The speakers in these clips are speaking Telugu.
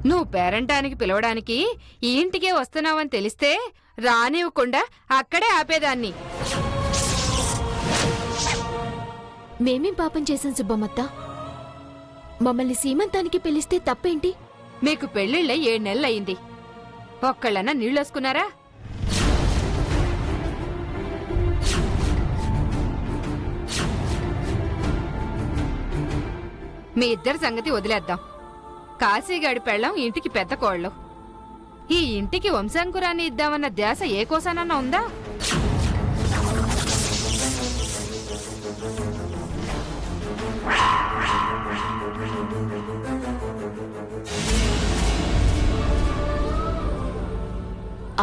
నువ్వు పేరంటానికి పిలవడానికి ఈ ఇంటికే వస్తున్నావని తెలిస్తే రానివ్వకుండా అక్కడే ఆపేదాన్ని. మేమేం పాపం చేశాం సుబ్బమ్మత్త? మమ్మల్ని సీమంతానికి పిలిస్తే తప్పేంటి? మీకు పెళ్లిళ్ళ 7 నెలలయ్యింది. ఒక్కళ్ళన్నా నీళ్ళొసుకున్నారా? మీ ఇద్దరి సంగతి వదిలేద్దాం. కాశీగాడి పెళ్ళం ఇంటికి పెద్ద కోళ్ళు. ఈ ఇంటికి వంశాంకురాన్ని ఇద్దామన్న ధ్యాస ఏ కోసానన్నా ఉందా?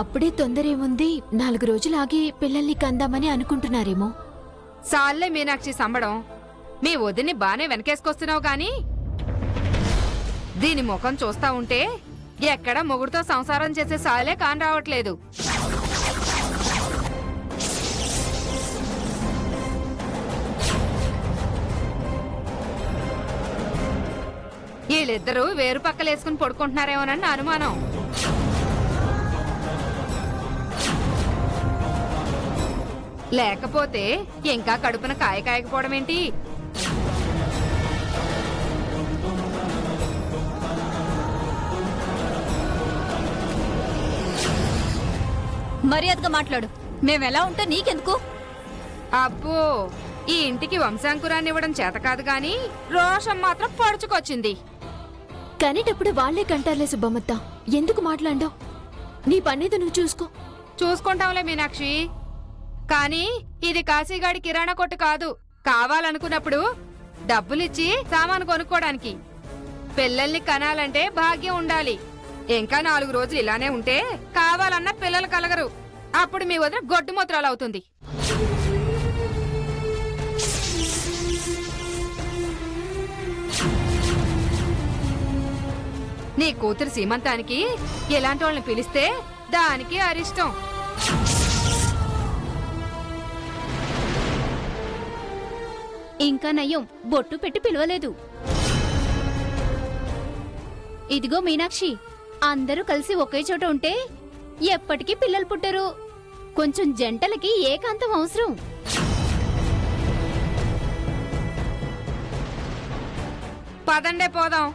అప్పుడే తొందరేముంది? 4 రోజులాగి పిల్లల్ని కందామని అనుకుంటున్నారేమో. సాల్లే మీనాక్షి సంబడం. మీ వదిని బానే వెనకేసుకొస్తున్నావు గాని దీని ముఖం చూస్తా ఉంటే ఎక్కడ మొగుడుతో సంసారం చేసే సాలే కాని రావట్లేదు. వీళ్ళిద్దరూ వేరు పక్కలేసుకుని పడుకుంటున్నారేమోనని నా అనుమానం. లేకపోతే ఇంకా కడుపున కాయకపోవడం ఏంటి? మర్యాదగా మాట్లాడు. మేమెలా ఉంటే నీకెందుకు? అబ్బో, ఈ ఇంటికి వంశాంకురాన్ని ఇవ్వడం చేత కాదు గాని రోషం మాత్రం పడుచుకొచ్చింది. కనేటప్పుడు వాళ్లే కంటారులే సుబ్బమ్మత్త. ఎందుకు మాట్లాడావు? నీ పనేది నువ్వు చూసుకో. చూసుకుంటాంలే మీనాక్షి. కానీ ఇది కాశీగాడి కిరాణా కొట్టు కాదు. కావాలనుకున్నప్పుడు డబ్బులిచ్చి సామాను కొనుక్కోడానికి. పిల్లల్ని కనాలంటే భాగ్యం ఉండాలి. ఇంకా 4 రోజులు ఇలానే ఉంటే కావాలన్న పిల్లలు కలగరు. అప్పుడు మీ వదిన గొడ్డుమూత్రాలు అవుతుంది. నీ కూతురు సీమంతానికి ఎలాంటి వాళ్ళని పిలిస్తే దానికి అరిష్టం. ఇంకా నయ్యం బొట్టు పెట్టి పిలవలేదు. ఇదిగో మీనాక్షి, అందరూ కలిసి ఒకే చోట ఉంటే ఎప్పటికీ పిల్లలు పుట్టరు. కొంచెం జంటలకి ఏకాంతం అవసరం. పదండే పోదాం.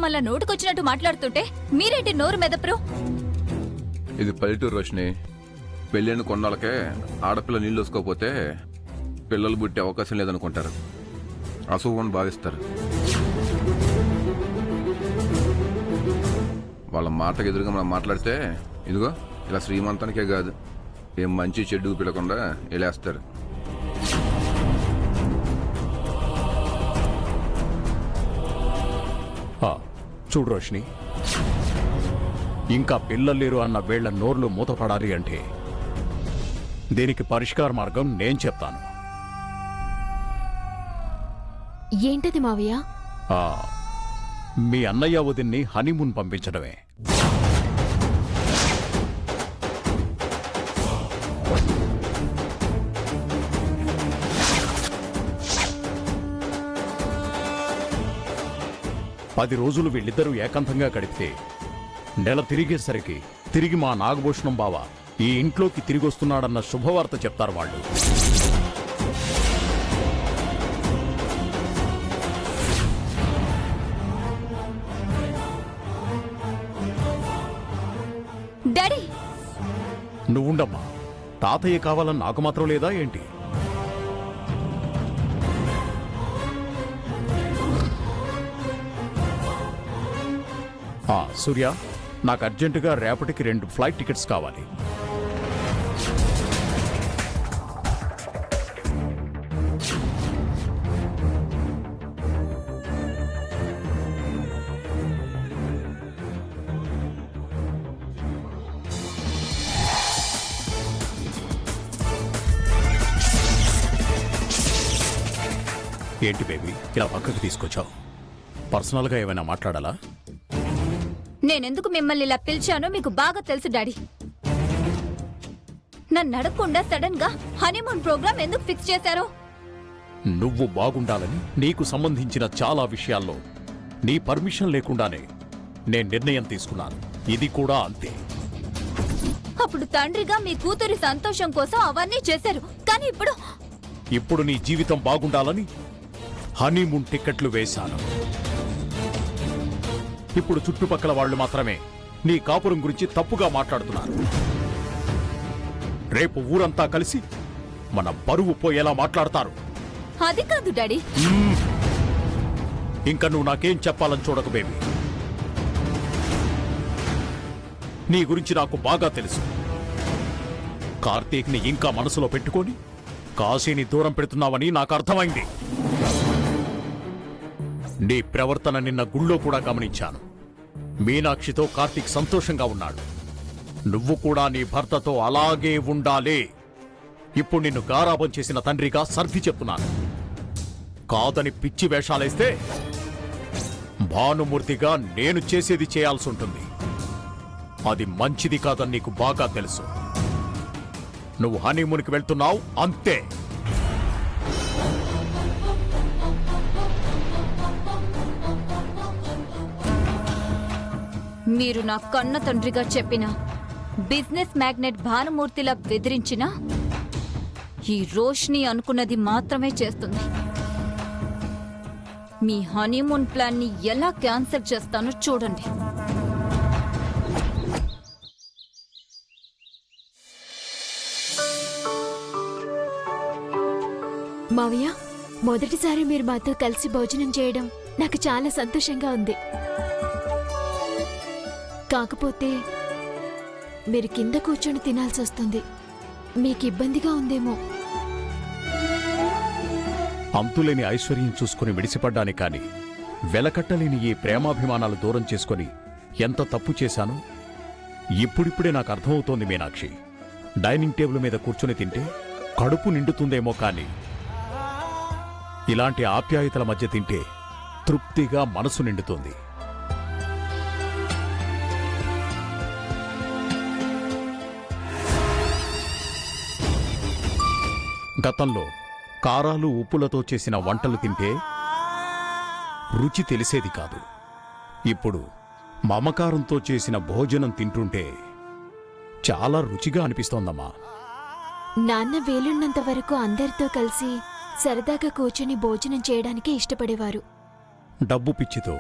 మళ్ళా నోటుకొచ్చినట్టు మాట్లాడుతుంటే మీరేంటి నోరు మెదపరు? ఇది పల్లెటూరు రోషిని. పెళ్ళైన కొన్నాళ్ళకే ఆడపిల్ల నీళ్ళు వేసుకోకపోతే పిల్లలు పుట్టే అవకాశం లేదనుకుంటారు. అశుభం భావిస్తారు. వాళ్ళ మాటకు ఎదురుగా మనం మాట్లాడితే ఇదిగో ఇలా శ్రీమంతానికే కాదు, ఏం మంచి చెడ్డు పిలకుండా వెళ్ళేస్తారు. చూడు రోషిని, ఇంకా పిల్లలేరు అన్న వేళ్ల నోర్లు మూతపడాలి అంటే దీనికి పరిష్కార మార్గం నేను చెప్తాను. ఏంటది మావయ్య? మీ అన్నయ్య వదిన్ని హనీమూన్ పంపించడమే. పది రోజులు వీళ్ళిద్దరూ ఏకాంతంగా గడిపితే నెల తిరిగేసరికి తిరిగి మా నాగభూషణం బావ ఈ ఇంట్లోకి తిరిగొస్తున్నాడన్న శుభవార్త చెప్తారు వాళ్ళు. డాడీ, నువ్వుండమ్మా. తాతయ్య కావాలని నాకు మాత్రం లేదా ఏంటి? సూర్య, నాకు అర్జెంటుగా రేపటికి 2 ఫ్లైట్ టికెట్స్ కావాలి. ఏంటి బేబీ ఇలా పక్కకు తీసుకొచ్చావు? పర్సనల్గా ఏమైనా మాట్లాడాలా? నేనెందుకు మిమ్మల్ని ఇలా పిలిచానో మీకు బాగా తెలుసు డాడీ. నన్ను అడగకుండా సడన్ గా హనీమూన్ ప్రోగ్రామ్ ఎందుకు ఫిక్స్ చేశారో? నువ్వు బాగుండాలని నీకు సంబంధించిన చాలా విషయాల్లో నీ పర్మిషన్ లేకుండానే నేను నిర్ణయం తీసుకున్నాను. ఇది కూడా అంతే. అప్పుడు తండ్రిగా మీ కూతురి సంతోషం కోసం అవన్నీ చేశారు, కానీ ఇప్పుడు నీ జీవితం బాగుండాలని హనీమూన్ టికెట్లు వేశాను. ఇప్పుడు చుట్టుపక్కల వాళ్ళు మాత్రమే నీ కాపురం గురించి తప్పుగా మాట్లాడుతున్నారు. రేపు ఊరంతా కలిసి మన బరువు పోయేలా మాట్లాడతారు. అది కాదు డాడీ. ఇంకా నువ్వు నాకేం చెప్పాలని చూడకు బేబీ. నీ గురించి నాకు బాగా తెలుసు. కార్తీక్ని ఇంకా మనసులో పెట్టుకొని కాశీని దూరం పెడుతున్నావని నాకు అర్థమైంది. నీ ప్రవర్తన నిన్న గుళ్ళో కూడా గమనించాను. మీనాక్షితో కార్తీక్ సంతోషంగా ఉన్నాడు. నువ్వు కూడా నీ భర్తతో అలాగే ఉండాలి. ఇప్పుడు నిన్ను గారాబం చేసిన తండ్రిగా సర్ది చెప్తున్నాను. కాదని పిచ్చి వేషాలేస్తే భానుమూర్తిగా నేను చేసేది చేయాల్సి ఉంటుంది. అది మంచిది కాదని నీకు బాగా తెలుసు. నువ్వు హనీమూన్కి వెళ్తున్నావు, అంతే. మీరు నా కన్న తండ్రిగా చెప్పిన బిజినెస్ మ్యాగ్నెట్ భానుమూర్తిలా బెదిరించినా ఈ రోష్ని అనుకున్నది మాత్రమే చేస్తుంది. మీ హనీమూన్ ప్లాన్ ని ఎలా క్యాన్సిల్ చేస్తానో చూడండి. మావయ్య, మొదటిసారి మీరు మాతో కలిసి భోజనం చేయడం నాకు చాలా సంతోషంగా ఉంది. కాకపోతే మీరు కింద కూర్చొని తినాల్సి వస్తుంది. మీకు ఇబ్బందిగా ఉందేమో. అంతులేని ఐశ్వర్యం చూసుకుని విడిసిపడ్డాని కాని వెలకట్టలేని ఈ ప్రేమాభిమానాలు దూరం చేసుకుని ఎంత తప్పు చేశానో ఇప్పుడిప్పుడే నాకు అర్థమవుతోంది మీనాక్షి. డైనింగ్ టేబుల్ మీద కూర్చుని తింటే కడుపు నిండుతుందేమో కాని ఇలాంటి ఆప్యాయతల మధ్య తింటే తృప్తిగా మనసు నిండుతుంది. గతంలో కారాలు ఉప్పులతో చేసిన వంటలు తింటే రుచి తెలిసేది కాదు. ఇప్పుడు మమకారంతో చేసిన భోజనం తింటుంటే చాలా రుచిగా అనిపిస్తోందమ్మా. నాన్న వేలున్నంత వరకు అందరితో కలిసి సరదాగా కూర్చుని భోజనం చేయడానికే ఇష్టపడేవారు. డబ్బు పిచ్చితో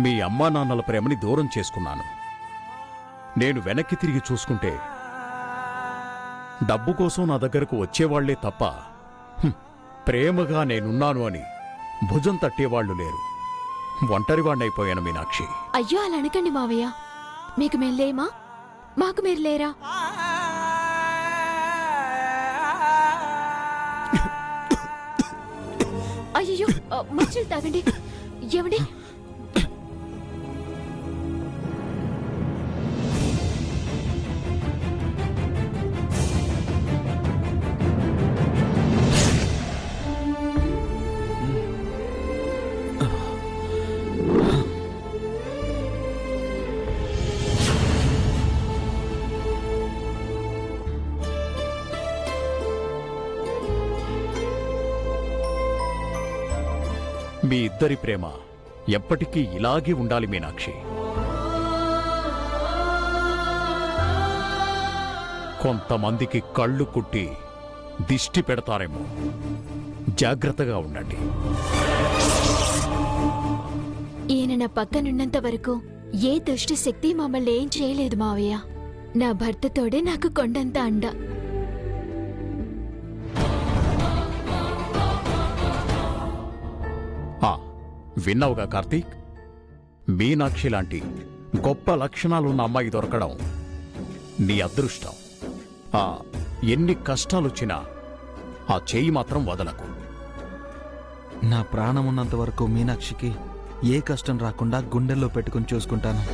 మీ అమ్మా నాన్నల ప్రేమని దూరం చేసుకున్నాను. నేను వెనక్కి తిరిగి చూసుకుంటే డబ్బు కోసం నా దగ్గరకు వచ్చేవాళ్లే తప్ప ప్రేమగా నేనున్నాను అని భుజం తట్టేవాళ్లు లేరు. ఒంటరివాణ్ణైపోయాను మీనాక్షి. అయ్యో, అలా అనకండి మావయ్య. మీకు మేం లేమా? మాకు మీరు లేరా? అయ్యో, మంచిలు తాగండి. ఏమండి? మీ ఇద్దరి ప్రేమ ఎప్పటికీ ఇలాగే ఉండాలి మీనాక్షి. కొంతమందికి కళ్ళు కుట్టి దిష్టి పెడతారేమో. జాగ్రత్తగా ఉండండి. ఈయన నా పక్కనున్నంత వరకు ఏ దుష్ట శక్తి మమ్మల్ని ఏం చేయలేదు మావయ్య. నా భర్తతోడే నాకు కొండంత అండ. విన్నావుగా కార్తీక్? మీనాక్షి లాంటి గొప్ప లక్షణాలున్న అమ్మాయి దొరకడం నీ అదృష్టం. ఎన్ని కష్టాలొచ్చినా ఆ చేయి మాత్రం వదలకు. నా ప్రాణం ఉన్నంత వరకు మీనాక్షికి ఏ కష్టం రాకుండా గుండెల్లో పెట్టుకుని చూసుకుంటాను.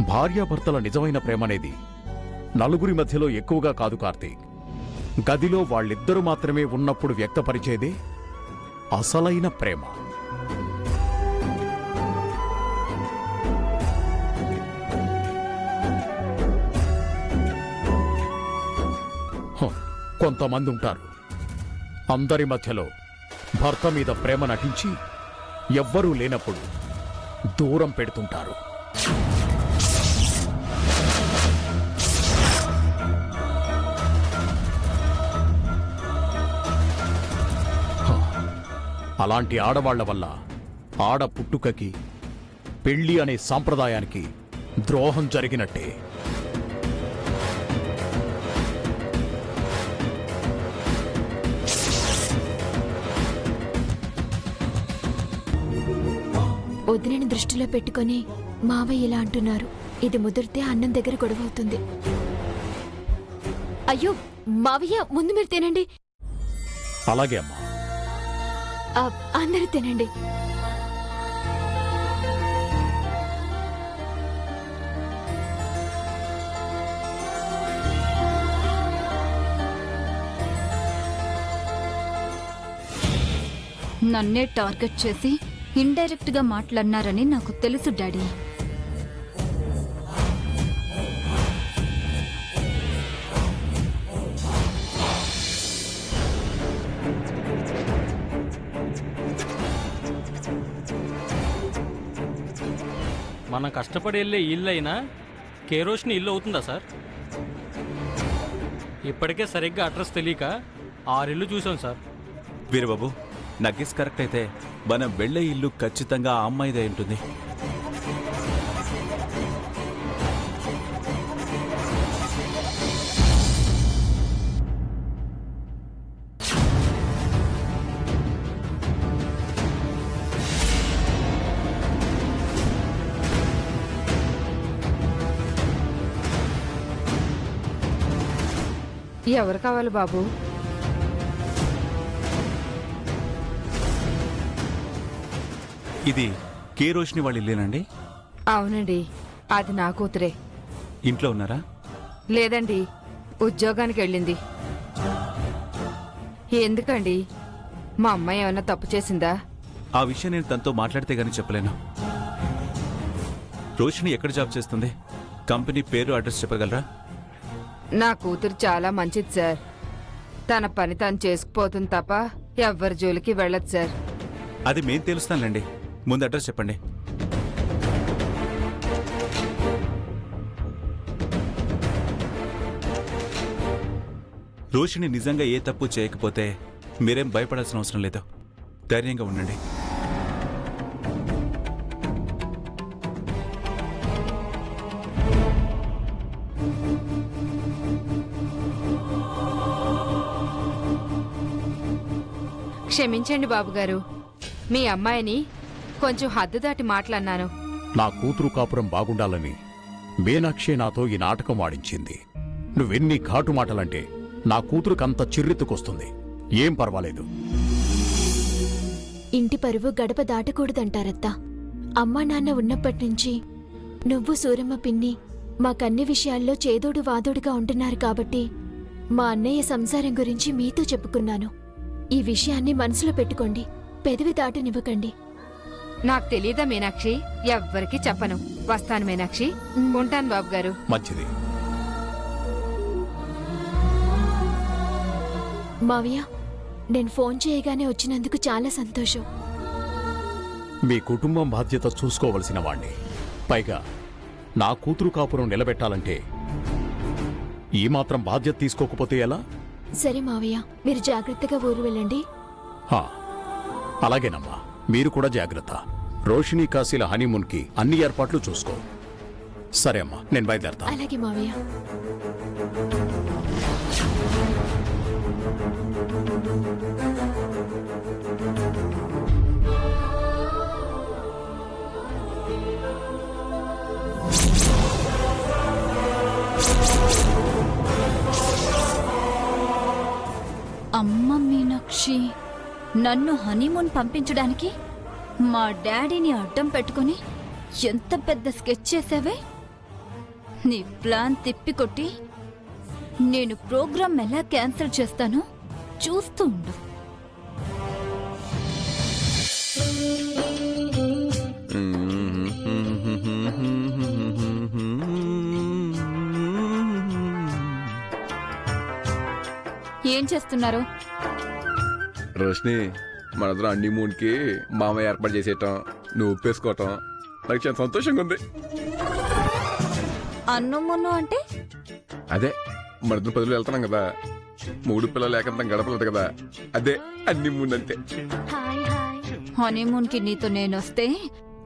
భార్యాభర్తల నిజమైన ప్రేమ అనేది నలుగురి మధ్యలో ఎక్కువగా కాదు కార్తీక్. గదిలో వాళ్ళిద్దరూ మాత్రమే ఉన్నప్పుడు వ్యక్తపరిచేదే అసలైన ప్రేమ. కొంతమంది ఉంటారు, అందరి మధ్యలో భర్త మీద ప్రేమ నటించి ఎవ్వరూ లేనప్పుడు దూరం పెడుతుంటారు. అలాంటి ఆడవాళ్ల వల్ల ఆడ పుట్టుకకి, పెళ్లి అనే సాంప్రదాయానికి ద్రోహం జరిగినట్టే. వదినని దృష్టిలో పెట్టుకొని మావయ్య ఇలా అంటున్నారు. ఇది ముదిరితే అన్నం దగ్గర గొడవ అవుతుంది. అయ్యో మావయ్య, ముందు మీరు తినండి. అలాగే అమ్మా. అందరూ తినండి. నన్నే టార్గెట్ చేసి ఇండైరెక్ట్ గా మాట్లాడినారని నాకు తెలుసు డాడీ. మనం కష్టపడి వెళ్ళే ఇల్లు అయినా కేరోష్ని ఇల్లు అవుతుందా సార్? ఇప్పటికే సరిగ్గా అడ్రస్ తెలియక 6 ఇల్లు చూసాం సార్. వీరబాబు, నా గెస్ కరెక్ట్ అయితే మనం వెళ్లే ఇల్లు ఖచ్చితంగా ఆ అమ్మాయిదే ఉంటుంది. ఎవరు కావాలి బాబు? ఇది కే రోషిని వాళ్ళ ఇల్లేనండి? అవునండి, అది నా కూతురే. ఇంట్లో ఉన్నారా? లేదండి, ఉద్యోగానికి వెళ్ళింది. ఎందుకండి, మా అమ్మాయి ఏమన్నా తప్పు చేసిందా? ఆ విషయం నేను తనతో మాట్లాడితే గానీ చెప్పలేను. రోషిని ఎక్కడ జాబ్ చేస్తుంది? కంపెనీ పేరు, అడ్రస్ చెప్పగలరా? నా కూతురు చాలా మంచిది సార్. తన పని తను చేసుకుపోతుంది తప్ప ఎవ్వరి జోలికి వెళ్ళదు సార్. అది మేం తెలుస్తానులేండి, ముందు అడ్రస్ చెప్పండి. రోషిని నిజంగా ఏ తప్పు చేయకపోతే మీరేం భయపడాల్సిన అవసరం లేదు. ధైర్యంగా ఉండండి. క్షమించండి బాబుగారు, మీ అమ్మాయిని కొంచెం హద్దు దాటి మాట్లాడినాను. నా కూతురు కాపురం బాగుండాలని మీనాక్షి నాతో ఈ నాటకం ఆడించింది. నువ్వెన్ని ఘాటు మాటలంటే నా కూతురుకంత చిర్రెత్తుకొస్తుంది. ఏం పర్వాలేదు. ఇంటి పరువు గడప దాటకూడదంటారత్తా. అమ్మా నాన్న ఉన్నప్పటినుంచి నువ్వు, సూరమ్మ పిన్ని మాకన్ని విషయాల్లో చేదోడు వాదోడుగా ఉంటున్నారు కాబట్టి మా అన్నయ్య సంసారం గురించి మీతో చెప్పుకున్నాను. ఈ విషయాన్ని మనసులో పెట్టుకోండి, పెదవి దాటనివ్వకండి. నాకు తెలీదా మీనాక్షి? ఎవ్వరికి చెప్పను. వస్తాను మీనాక్షి. ఉంటాను బాబు గారు. మంచిది. మావయ్య, నేను ఫోన్ చేయగానే వచ్చినందుకు చాలా సంతోషం. మీ కుటుంబం బాధ్యత చూసుకోవలసిన వాణ్ణి. పైగా నా కూతురు కాపురం నిలబెట్టాలంటే ఈ మాత్రం బాధ్యత తీసుకోకపోతే ఎలా? సరే మావయ్య, మీరు జాగ్రత్తగా ఊరు వెళ్ళండి. హా, అలాగేనమ్మా. మీరు కూడా జాగ్రత్త. రోషిని కాశీల హనీమూన్కి అన్ని ఏర్పాట్లు చూసుకో. సరే అమ్మా, నేను బయలుదేరతా. అలాగే మావయ్య. అమ్మ మీనాక్షి, నన్ను హనీమూన్ పంపించడానికి మా డాడీని అడ్డం పెట్టుకుని ఎంత పెద్ద స్కెచ్ చేసావే. నీ ప్లాన్ తిప్పికొట్టి నేను ప్రోగ్రామ్ ఎలా క్యాన్సిల్ చేస్తానో చూస్తూ ఉండు. ఏం చేస్తున్నారు? రోషిని, మనందరం హనీమూన్కి మామయ్య ఏర్పాటు చేసేయటం, నువ్వు ఒప్పేసుకోవటం నాకు చాలా సంతోషంగా ఉంది. అన్నమున్ను అంటే అదే మరిద్దరు 10 రోజులు వెళ్తున్నాం కదా, 3 పిల్లలు ఏకంతం గడపలేదు కదా, అదే హనీమూన్ అంటే. హనీమూన్ కి నీతో నేనొస్తే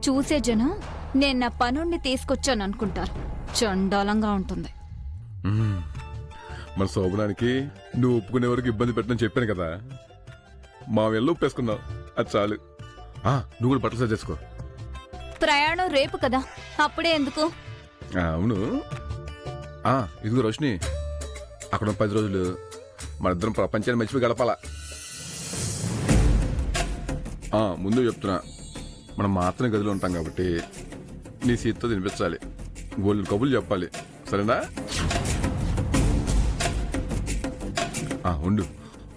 చూసే జనం నేను నా పనుణ్ణి తీసుకొచ్చాను అనుకుంటారు. చండాలంగా ఉంటుంది. మన శోభనానికి నువ్వు ఒప్పుకునే వరకు ఇబ్బంది పెట్టని చెప్పాను కదా, మా వెళ్ళి ఒప్పేసుకున్నావు, అది చాలు. నువ్వు కూడా బట్టలు సరి చేసుకో. ప్రయాణం రేపు కదా, అప్పుడే ఎందుకు? అవును. ఇదిగో రోషిని, అక్కడ 10 రోజులు మనిద్దరం ప్రపంచాన్ని మర్చిపోయి గడపాలా. ముందు చెప్తున్నా, మనం మాత్రమే గదిలో ఉంటాం కాబట్టి నీ సీట్తో తినిపించాలి, గోల్డ్ కబుర్లు చెప్పాలి, సరేనా? ఉండు,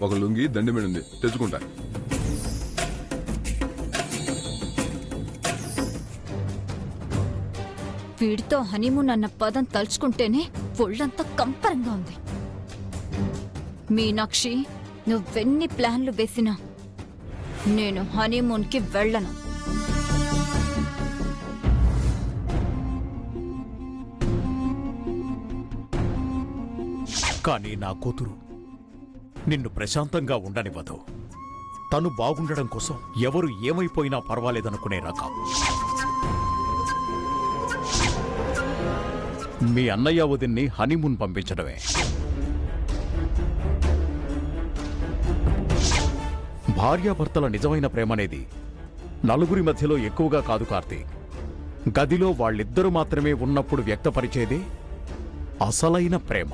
ఒక లుంగి దండి మీద ఉంది, తెచ్చుకుంటా. వీడితో హనీమూన్ అన్న పదం తలుచుకుంటేనే ఒళ్ళంతా కంపరంగా ఉంది. మీనాక్షి, నువ్వెన్ని ప్లాన్లు వేసినా నేను హనీమూన్కి వెళ్ళను. కానీ నా కూతురు నిన్ను ప్రశాంతంగా ఉండనివ్వదు. తను బాగుండడం కోసం ఎవరు ఏమైపోయినా పర్వాలేదనుకునే రకం. మీ అన్నయ్య వదిన్ని హనీమూన్ పంపించడమే. భార్యాభర్తల నిజమైన ప్రేమనేది నలుగురి మధ్యలో ఎక్కువగా కాదు కార్తీక్. గదిలో వాళ్ళిద్దరూ మాత్రమే ఉన్నప్పుడు వ్యక్తపరిచేదే అసలైన ప్రేమ.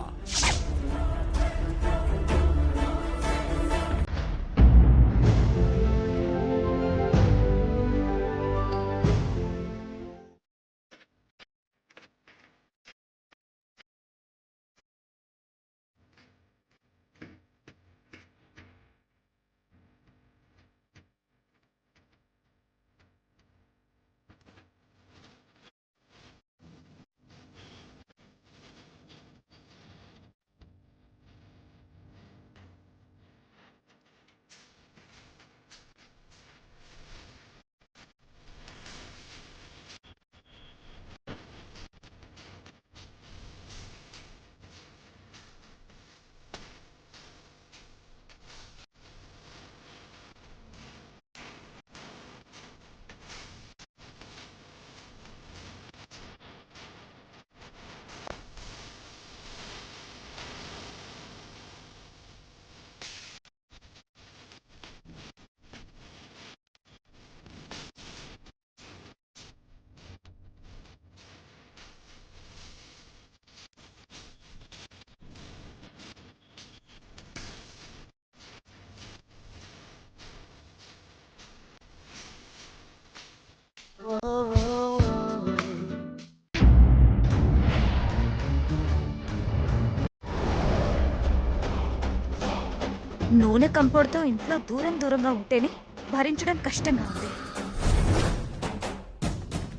నూనె కంపోడ్తో ఇంట్లో దూరంగా ఉంటేనే భరించడం కష్టంగా ఉంది.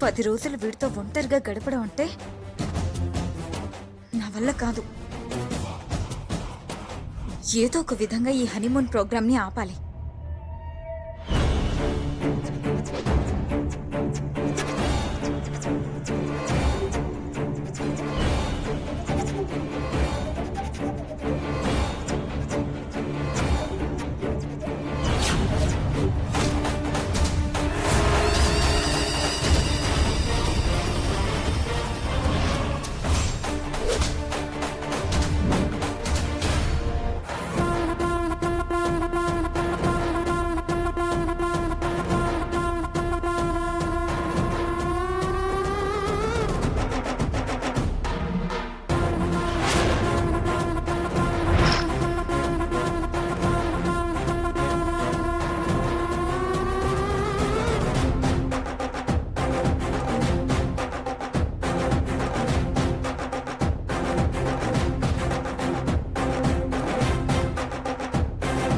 10 రోజులు వీడితో ఒంటరిగా గడపడం అంటే నా వల్ల కాదు. ఏదో ఒక విధంగా ఈ హనీమూన్ ప్రోగ్రామ్ని ఆపాలి.